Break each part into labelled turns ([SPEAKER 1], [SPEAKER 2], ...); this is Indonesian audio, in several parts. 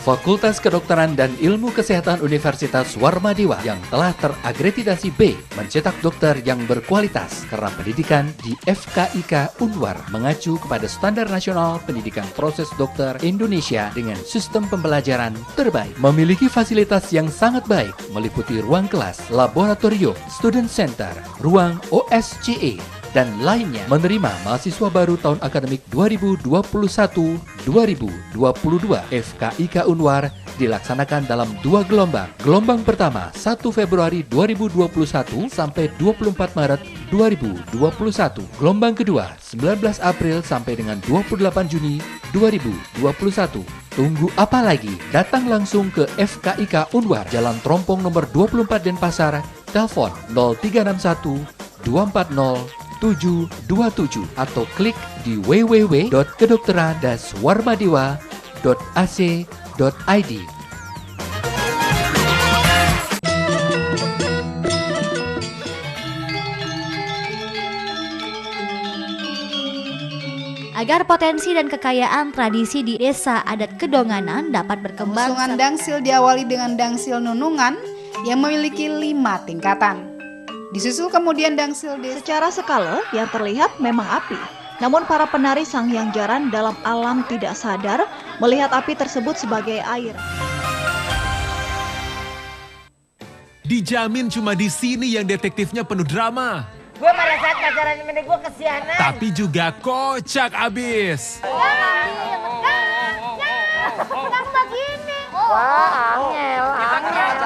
[SPEAKER 1] Fakultas Kedokteran dan Ilmu Kesehatan Universitas Warmadiwa yang telah terakreditasi B mencetak dokter yang berkualitas karena pendidikan di FKIK Unwar mengacu kepada standar nasional pendidikan proses dokter Indonesia dengan sistem pembelajaran terbaik. Memiliki fasilitas yang sangat baik meliputi ruang kelas, laboratorium, student center, ruang OSCE, dan lainnya. Menerima mahasiswa baru tahun akademik 2021-2022. FKIK Unwar dilaksanakan dalam 2 gelombang. Gelombang pertama 1 Februari 2021 sampai 24 Maret 2021. Gelombang kedua 19 April sampai dengan 28 Juni 2021. Tunggu apa lagi? Datang langsung ke FKIK Unwar, Jalan Trompong nomor 24 Denpasar, telepon 0361 240 727 atau klik di www.kedokteran-warmadiwa.ac.id.
[SPEAKER 2] Agar potensi dan kekayaan tradisi di desa adat Kedonganan dapat berkembang.
[SPEAKER 3] Usungan dangsil diawali dengan dangsil nunungan yang memiliki 5 tingkatan. Disusul kemudian dangsil desa.
[SPEAKER 4] Secara skala yang terlihat memang api. Namun para penari Sanghyang Jaran dalam alam tidak sadar melihat api tersebut sebagai air.
[SPEAKER 5] Dijamin cuma di sini yang detektifnya penuh drama.
[SPEAKER 6] Gue pada saat pacaran sama gue kesianan.
[SPEAKER 5] Tapi juga kocak abis.
[SPEAKER 6] Yang begini. Wah, angel.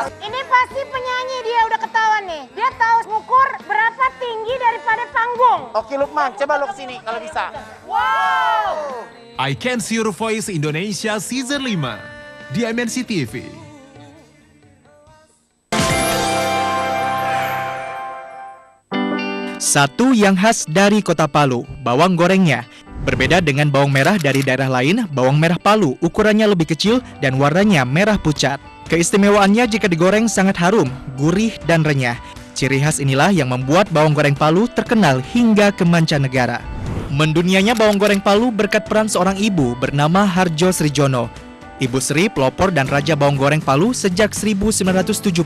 [SPEAKER 6] Ini pasti penyanyi, dia udah ketahuan nih. Dia tahu ngukur berapa tinggi daripada panggung.
[SPEAKER 7] Oke Lukman, coba lu kesini kalau bisa.
[SPEAKER 6] Wow.
[SPEAKER 5] I Can See Your Voice Indonesia Season 5 di MNC TV.
[SPEAKER 8] Satu yang khas dari kota Palu, bawang gorengnya. Berbeda dengan bawang merah dari daerah lain, bawang merah Palu ukurannya lebih kecil dan warnanya merah pucat. Keistimewaannya jika digoreng sangat harum, gurih dan renyah. Ciri khas inilah yang membuat bawang goreng Palu terkenal hingga ke mancanegara. Mendunianya bawang goreng Palu berkat peran seorang ibu bernama Harjo Srijono. Ibu Sri pelopor dan raja bawang goreng Palu sejak 1976.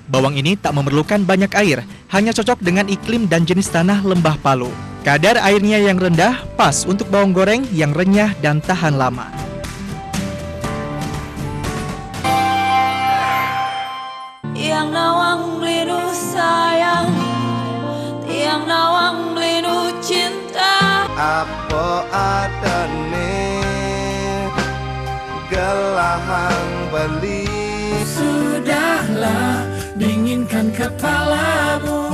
[SPEAKER 8] Bawang ini tak memerlukan banyak air, hanya cocok dengan iklim dan jenis tanah lembah Palu. Kadar airnya yang rendah pas untuk bawang goreng yang renyah dan tahan lama.
[SPEAKER 9] Tiang nawang melinu sayang, tiang nawang melinu cinta.
[SPEAKER 10] Apa adane gelahang beli.
[SPEAKER 9] Sudahlah dinginkan kepalamu.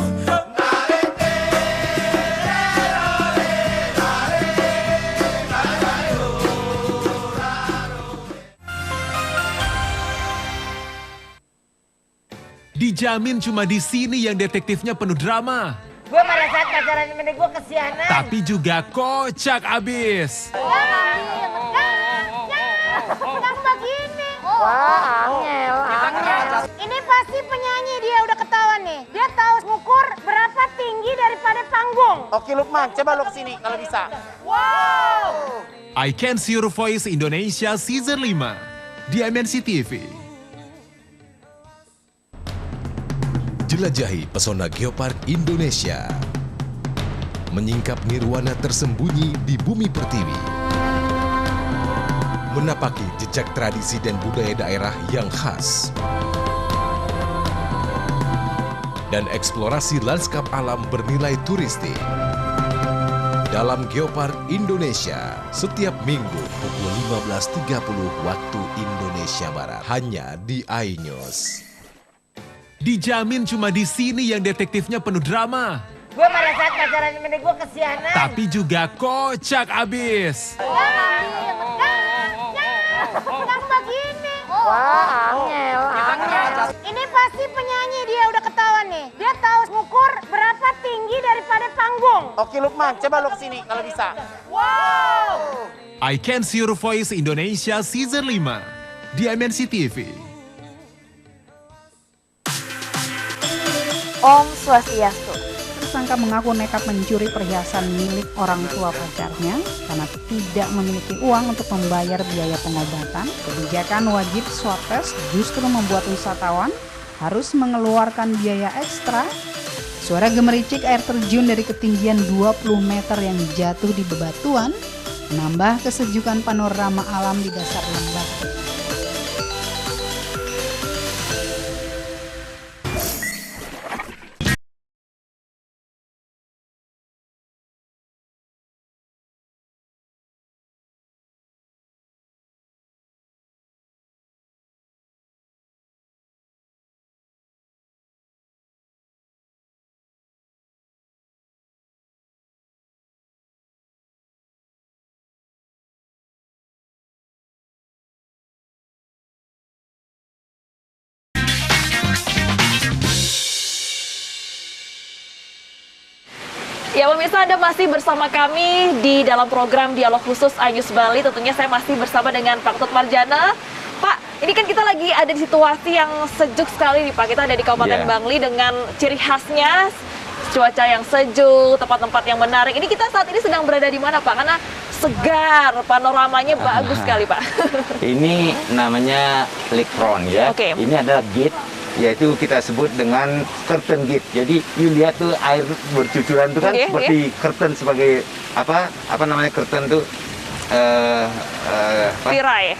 [SPEAKER 5] Dijamin cuma di sini yang detektifnya penuh drama.
[SPEAKER 6] Gue pada saat pacaran sama gue kesianan.
[SPEAKER 5] Tapi juga kocak abis.
[SPEAKER 6] Yang begini. Wah, angel. Ini pasti penyanyi, dia udah ketahuan nih. Dia tahu ngukur berapa tinggi daripada panggung.
[SPEAKER 7] Oke Lukman, coba lu kesini kalau bisa.
[SPEAKER 6] Wow.
[SPEAKER 5] I Can See Your Voice Indonesia Season 5 di MNC TV.
[SPEAKER 11] Jelajahi pesona Geopark Indonesia. Menyingkap nirwana tersembunyi di bumi pertiwi. Menapaki jejak tradisi dan budaya daerah yang khas. Dan eksplorasi lanskap alam bernilai turistik. Dalam Geopark Indonesia, setiap minggu pukul 15.30 waktu Indonesia Barat. Hanya di iNews.
[SPEAKER 5] Dijamin cuma di sini yang detektifnya penuh drama.
[SPEAKER 6] Gue pada saat pacaran sama gue kesianan.
[SPEAKER 5] Tapi juga kocak abis.
[SPEAKER 6] Yang begini. Wah, angel. Ini pasti penyanyi, dia udah ketahuan nih. Dia tahu ngukur berapa tinggi daripada panggung.
[SPEAKER 7] Oke Lukman, coba lu kesini kalau bisa.
[SPEAKER 6] Wow.
[SPEAKER 5] I Can See Your Voice Indonesia Season 5 di MNC TV.
[SPEAKER 12] Om Swastiastu.
[SPEAKER 3] tersangka mengaku nekat mencuri perhiasan milik orang tua pacarnya karena tidak memiliki uang untuk membayar biaya pengobatan. Kebijakan wajib swab test justru membuat wisatawan harus mengeluarkan biaya ekstra. Suara gemericik air terjun dari ketinggian 20 meter yang jatuh di bebatuan menambah kesejukan panorama alam di dasar lembah.
[SPEAKER 10] Ya pemirsa, Anda masih bersama kami di dalam program Dialog Khusus iNews Bali. Tentunya saya masih bersama dengan Pak Ketut Marjana. Pak, ini kan kita lagi ada di situasi yang sejuk sekali nih Pak. Kita ada di Kabupaten Bangli dengan ciri khasnya cuaca yang sejuk, tempat-tempat yang menarik. Ini kita saat ini sedang berada di mana Pak? Karena segar, panoramanya bagus sekali Pak.
[SPEAKER 12] Ini namanya Lake Front ya. Ini adalah gate, yaitu kita sebut dengan curtain gate. Jadi you lihat tuh air bercucuran tuh kan seperti curtain sebagai apa namanya curtain tuh tirai.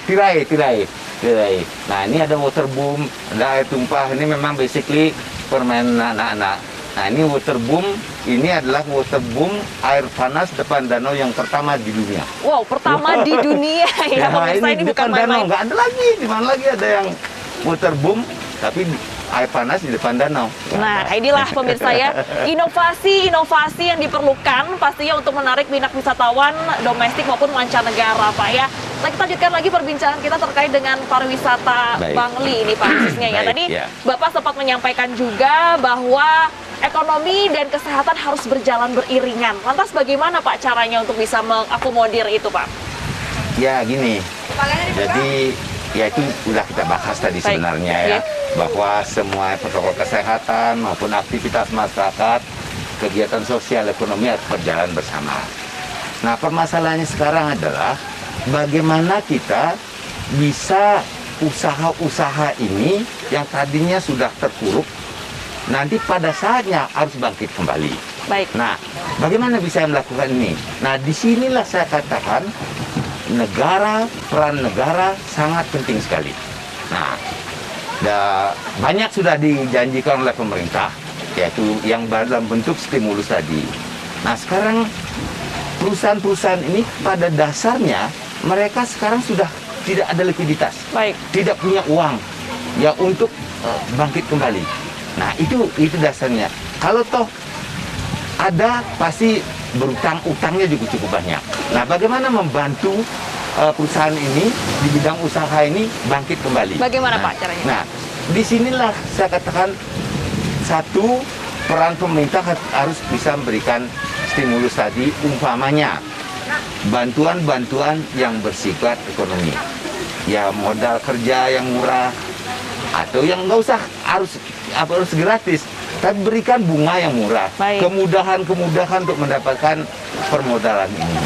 [SPEAKER 12] Nah ini ada water boom, ada air tumpah. Ini memang basically permainan anak-anak. Nah ini water boom, ini adalah water boom air panas depan danau yang pertama di dunia.
[SPEAKER 10] Wow, pertama di dunia ya pemirsa, ini bukan main-main.
[SPEAKER 12] Nggak ada lagi, di mana lagi ada yang water boom tapi air panas di depan danau.
[SPEAKER 10] Nah, inilah pemirsa ya, inovasi yang diperlukan pastinya untuk menarik minat wisatawan domestik maupun mancanegara, Pak ya. Nah, kita lanjutkan lagi perbincangan kita terkait dengan pariwisata Bangli ini Pak khususnya ya. Tadi Bapak sempat menyampaikan juga bahwa ekonomi dan kesehatan harus berjalan beriringan. Lantas bagaimana Pak caranya untuk bisa mengakomodir itu Pak?
[SPEAKER 12] Ya gini, jadi ya itu sudah kita bahas tadi sebenarnya ya, bahwa semua protokol kesehatan maupun aktivitas masyarakat, kegiatan sosial ekonomi harus berjalan bersama. Nah permasalahannya sekarang adalah bagaimana kita bisa usaha-usaha ini yang tadinya sudah terpuruk, nanti pada saatnya harus bangkit kembali. Nah bagaimana bisa melakukan ini? Nah disinilah saya katakan peran negara sangat penting sekali. Nah, banyak sudah dijanjikan oleh pemerintah, yaitu yang dalam bentuk stimulus tadi. Nah, sekarang perusahaan-perusahaan ini pada dasarnya mereka sekarang sudah tidak ada likuiditas, tidak punya uang ya untuk bangkit kembali. Nah, itu dasarnya. Kalau toh ada pasti utangnya juga cukup banyak. Nah, bagaimana membantu perusahaan ini di bidang usaha ini bangkit kembali?
[SPEAKER 10] Bagaimana Pak caranya?
[SPEAKER 12] Nah, disinilah saya katakan satu, peran pemerintah harus bisa memberikan stimulus tadi, umpamanya bantuan-bantuan yang bersifat ekonomi, ya modal kerja yang murah atau yang nggak usah harus gratis, tapi berikan bunga yang murah, kemudahan-kemudahan untuk mendapatkan permodalan ini.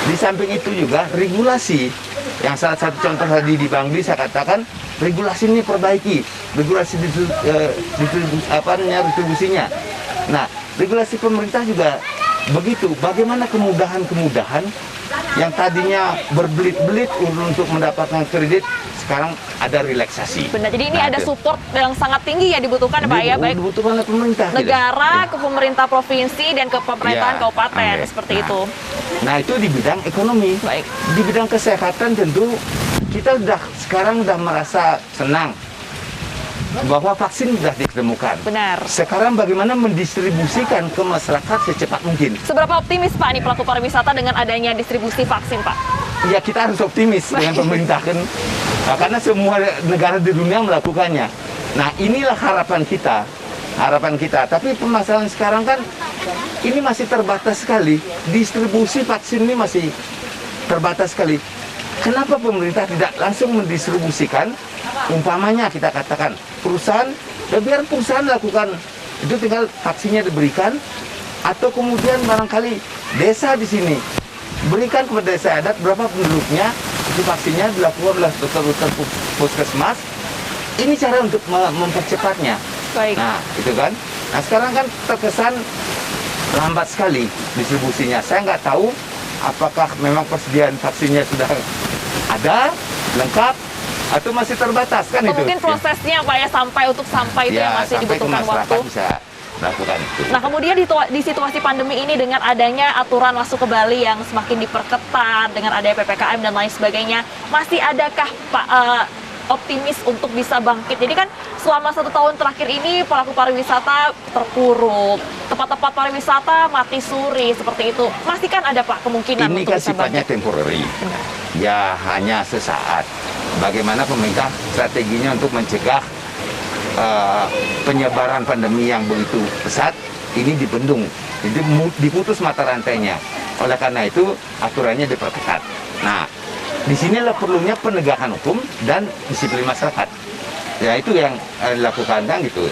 [SPEAKER 12] Di samping itu juga regulasi, yang salah satu contoh tadi di Bangli saya katakan regulasi ini perbaiki, regulasi distribusinya. Nah, regulasi pemerintah juga begitu. Bagaimana kemudahan-kemudahan yang tadinya berbelit-belit untuk mendapatkan kredit, sekarang ada relaksasi.
[SPEAKER 10] Benar, jadi ini ada support yang sangat tinggi ya dibutuhkan Pak ya, baik
[SPEAKER 12] dibutuhkan oleh pemerintah,
[SPEAKER 10] negara, ke pemerintah provinsi dan ke pemerintahan kabupaten seperti itu.
[SPEAKER 12] Nah itu di bidang ekonomi. Di bidang kesehatan tentu kita sekarang sudah merasa senang bahwa vaksin sudah ditemukan.
[SPEAKER 10] Benar.
[SPEAKER 12] Sekarang bagaimana mendistribusikan ke masyarakat secepat mungkin.
[SPEAKER 10] Seberapa optimis Pak nih pelaku pariwisata dengan adanya distribusi vaksin Pak?
[SPEAKER 12] Ya kita harus optimis dengan pemerintah kan. Nah, karena semua negara di dunia melakukannya. Nah inilah harapan kita. Tapi permasalahan sekarang kan ini masih terbatas sekali. Distribusi vaksin ini masih terbatas sekali. Kenapa pemerintah tidak langsung mendistribusikan? Umpamanya kita katakan perusahaan, biar perusahaan lakukan itu tinggal vaksinnya diberikan, atau kemudian barangkali desa di sini berikan kepada desa adat berapa penduduknya, itu vaksinnya dilakukan oleh dokter-dokter puskesmas. Ini cara untuk mempercepatnya.
[SPEAKER 10] Baik.
[SPEAKER 12] Nah, itu kan. Nah, sekarang kan terkesan lambat sekali distribusinya. Saya nggak tahu apakah memang persediaan vaksinnya sudah ada, lengkap, atau masih terbatas kan
[SPEAKER 10] atau
[SPEAKER 12] itu.
[SPEAKER 10] Mungkin prosesnya Pak ya, sampai itu yang masih dibutuhkan waktu.
[SPEAKER 12] Bisa lakukan itu.
[SPEAKER 10] Nah, kemudian di situasi pandemi ini dengan adanya aturan masuk ke Bali yang semakin diperketat, dengan adanya PPKM dan lain sebagainya, masih adakah Pak optimis untuk bisa bangkit? Jadi kan selama 1 tahun terakhir ini pelaku pariwisata terpuruk, tempat-tempat pariwisata mati suri seperti itu. Masih kan ada Pak kemungkinan
[SPEAKER 12] ini
[SPEAKER 10] untuk
[SPEAKER 12] kan
[SPEAKER 10] bisa
[SPEAKER 12] sifatnya
[SPEAKER 10] bangkit?
[SPEAKER 12] temporary. Ya hanya sesaat. Bagaimana pemerintah strateginya untuk mencegah penyebaran pandemi yang begitu pesat ini dibendung, jadi diputus mata rantainya. Oleh karena itu aturannya diperketat. Nah, disinilah perlunya penegakan hukum dan disiplin masyarakat. Ya itu yang dilakukan kan gitu.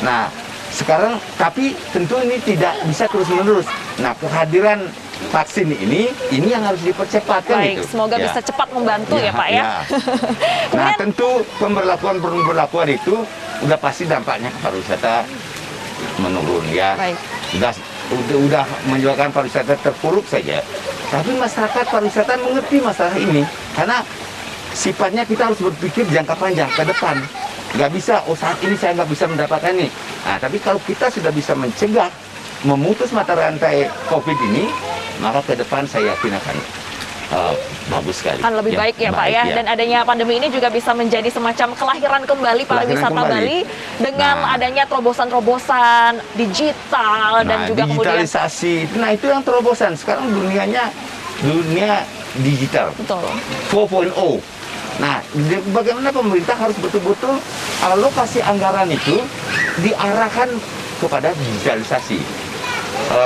[SPEAKER 12] Nah sekarang tapi tentu ini tidak bisa terus menerus. Nah kehadiran vaksin ini yang harus dipercepat kan
[SPEAKER 10] itu. Semoga bisa cepat membantu ya Pak ya.
[SPEAKER 12] Nah tentu pemberlakuan itu udah pasti dampaknya ke pariwisata menurun ya.
[SPEAKER 10] Baik.
[SPEAKER 12] Udah menyebabkan pariwisata terpuruk saja. Tapi masyarakat pariwisata mengerti masalah ini karena sifatnya kita harus berpikir jangka panjang ke depan. Nggak bisa, saat ini saya nggak bisa mendapatkan ini. Nah, tapi kalau kita sudah bisa mencegah, memutus mata rantai COVID ini, maka ke depan saya yakin akan bagus sekali.
[SPEAKER 10] Kan lebih baik ya Pak ya. Dan adanya pandemi ini juga bisa menjadi semacam kelahiran kembali pariwisata Bali dengan adanya terobosan-terobosan digital dan juga kemudian
[SPEAKER 12] digitalisasi. Nah itu yang terobosan. Sekarang dunia digital.
[SPEAKER 10] Betul.
[SPEAKER 12] 4.0. Nah, bagaimana pemerintah harus betul-betul alokasi anggaran itu diarahkan kepada digitalisasi.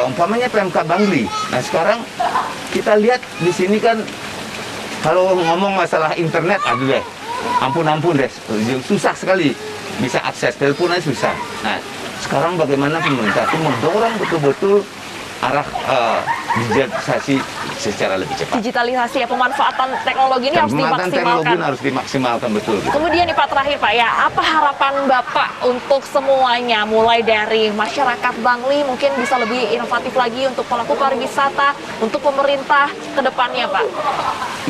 [SPEAKER 12] Umpamanya PMK Bangli. Nah, sekarang kita lihat di sini kan kalau ngomong masalah internet, aduh deh, ampun deh, susah sekali bisa akses, teleponnya susah. Nah, sekarang bagaimana pemerintah itu mendorong betul-betul arah digitalisasi secara lebih cepat.
[SPEAKER 10] Digitalisasi ya, pemanfaatan teknologi ini harus dimaksimalkan.
[SPEAKER 12] Teknologi harus dimaksimalkan betul. Gitu.
[SPEAKER 10] Kemudian nih Pak terakhir Pak ya, apa harapan Bapak untuk semuanya, mulai dari masyarakat Bangli mungkin bisa lebih inovatif lagi untuk pelaku pariwisata, untuk pemerintah ke depannya Pak?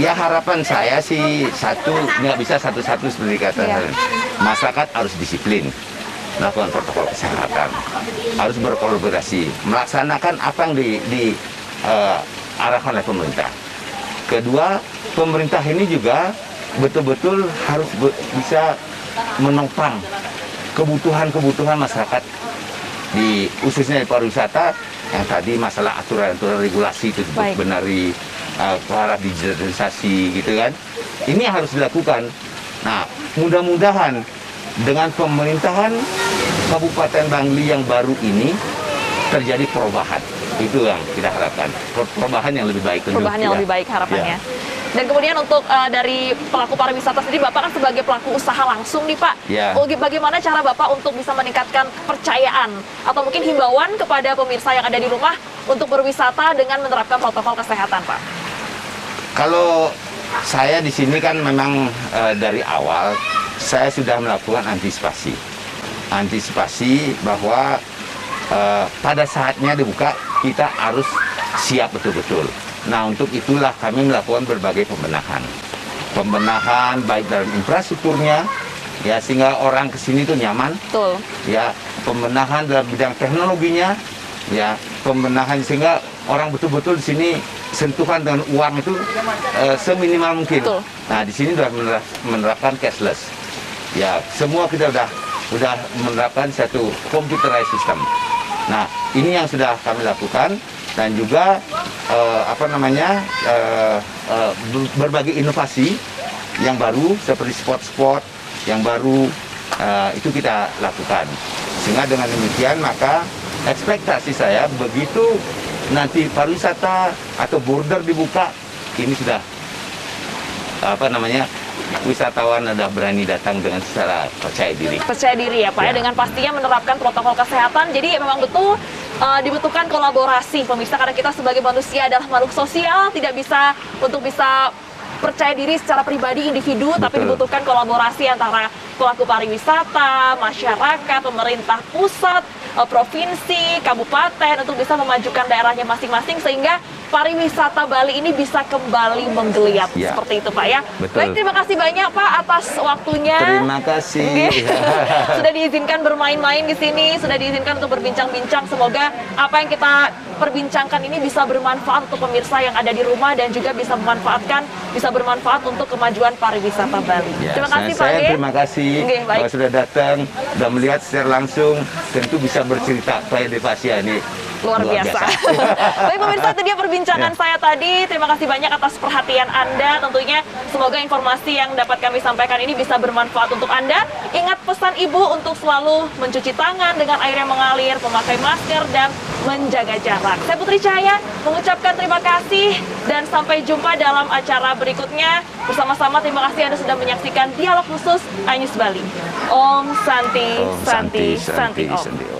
[SPEAKER 12] Ya harapan saya sih nggak bisa satu-satu seperti kata masyarakat harus disiplin. Melakukan protokol kesehatan, harus berkolaborasi, melaksanakan apa yang diarahkan oleh pemerintah. Kedua, pemerintah ini juga betul-betul harus bisa menopang kebutuhan masyarakat khususnya di pariwisata yang tadi masalah aturan-aturan regulasi itu benar-benar ke arah digitalisasi gitu kan. Ini harus dilakukan. Nah, mudah-mudahan dengan pemerintahan Kabupaten Bangli yang baru ini terjadi perubahan. Itu yang kita harapkan. Perubahan yang lebih baik.
[SPEAKER 10] Perubahan yang lebih baik harapannya. Dan kemudian untuk dari pelaku pariwisata sendiri, Bapak kan sebagai pelaku usaha langsung nih Pak. Bagaimana cara Bapak untuk bisa meningkatkan kepercayaan atau mungkin himbauan kepada pemirsa yang ada di rumah untuk berwisata dengan menerapkan protokol kesehatan Pak?
[SPEAKER 12] Kalau saya di sini kan memang dari awal saya sudah melakukan antisipasi bahwa pada saatnya dibuka kita harus siap betul-betul. Nah untuk itulah kami melakukan berbagai pembenahan baik dalam infrastrukturnya ya sehingga orang kesini itu nyaman.
[SPEAKER 10] Betul.
[SPEAKER 12] Ya pembenahan dalam bidang teknologinya ya pembenahan sehingga orang betul-betul di sini sentuhan dengan uang itu seminimal mungkin.
[SPEAKER 10] Betul.
[SPEAKER 12] Nah di sini sudah menerapkan cashless. Ya, semua kita sudah menerapkan satu computerized system. Nah, ini yang sudah kami lakukan dan juga berbagai inovasi yang baru seperti spot-spot yang baru itu kita lakukan. Sehingga dengan demikian maka ekspektasi saya begitu nanti pariwisata atau border dibuka ini sudah wisatawan sudah berani datang dengan secara percaya diri.
[SPEAKER 10] Percaya diri ya Pak ya, dengan pastinya menerapkan protokol kesehatan. Jadi memang betul dibutuhkan kolaborasi pemirsa, karena kita sebagai manusia adalah makhluk sosial, tidak bisa untuk bisa percaya diri secara pribadi individu, tapi dibutuhkan kolaborasi antara pelaku pariwisata, masyarakat, pemerintah pusat, provinsi, kabupaten untuk bisa memajukan daerahnya masing-masing sehingga pariwisata Bali ini bisa kembali menggeliat. Seperti itu Pak ya. Baik, terima kasih banyak Pak atas waktunya.
[SPEAKER 12] Terima kasih.
[SPEAKER 10] Sudah diizinkan bermain-main di sini, sudah diizinkan untuk berbincang-bincang. Semoga apa yang kita perbincangkan ini bisa bermanfaat untuk pemirsa yang ada di rumah dan juga bisa bermanfaat untuk kemajuan pariwisata Bali. Terima kasih Pak.
[SPEAKER 12] Saya terima kasih kalau sudah datang, sudah melihat secara langsung, tentu bisa bercerita Pak Devasia ini.
[SPEAKER 10] Luar biasa. Baik pemirsa, itu dia perbincangan saya tadi. Terima kasih banyak atas perhatian Anda. Tentunya semoga informasi yang dapat kami sampaikan ini bisa bermanfaat untuk Anda. Ingat pesan Ibu untuk selalu mencuci tangan dengan air yang mengalir, memakai masker, dan menjaga jarak. Saya Putri Cahaya mengucapkan terima kasih dan sampai jumpa dalam acara berikutnya. Bersama-sama terima kasih Anda sudah menyaksikan Dialog Khusus iNews Bali. Om Santi, Santi, Santi, Om.